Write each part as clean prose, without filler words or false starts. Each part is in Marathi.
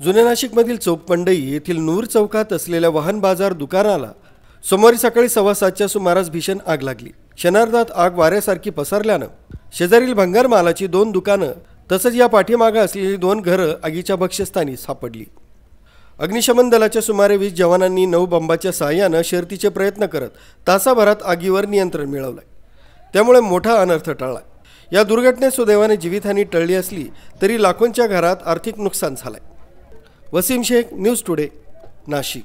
जुने नाशिकमधील चौकपंडई येथील नूर चौकात असलेल्या वाहन बाजार दुकानाला सोमवारी सकाळी 7:15च्या सुमारास भीषण आग लागली। क्षणार्धात आग वाऱ्यासारखी पसरल्यानं शेजारील भंगार मालाची 2 दुकानं तसंच या पाठीमागे असलेली 2 घरं आगीच्या भक्ष्यस्थानी सापडली। अग्निशमन दलाच्या सुमारे 20 जवानांनी 9 बंबाच्या सहाय्याने शर्थीचे प्रयत्न करत तासाभरात आगीवर नियंत्रण मिळवले। त्यामुळे मोठा अनर्थ टळला। या दुर्घटनेत सुदैवाने जीवितहानी टळली असली तरी लाखोंच्या घरात आर्थिक नुकसान झाले। Wasim Shaikh, news today, Nashik.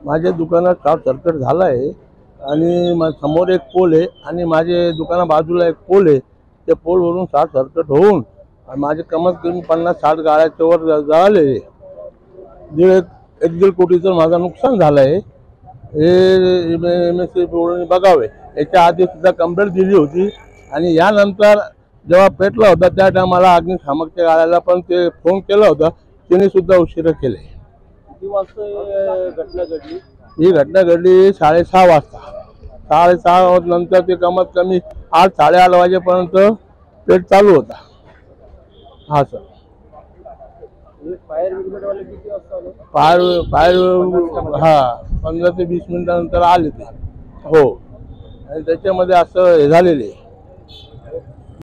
माझ्या दुकानात शॉर्ट सर्किट झाला आहे आणि समोर एक पोल आहे आणि माझे दुकाना बाजूला एक पोल आहे। त्या पोलवरून शॉर्ट सर्किट होऊन माझे कमीत कमी 50-60 गाड्याच्या वर जळाले। 1.5 कोटीचं माझं नुकसान झालं आहे। हे MSC बोर्डाने बघावे। याच्या आधी सुद्धा कंप्लेंट दिली होती आणि यानंतर जेव्हा पेटला होता त्या टायमाला अग्निशामकच्या गाड्याला पण ते फोन केला होता, त्यांनी सुद्धा उशीर केले। ही घटना घडली 6:30 वाजता। 6:30 नंतर ते कमीत कमी 8-8:30 वाजेपर्यंत पेट चालू होता। हा सर, फायर 15 ते 20 मिनिटानंतर आले ते। हो, आणि त्याच्यामध्ये असं हे झालेले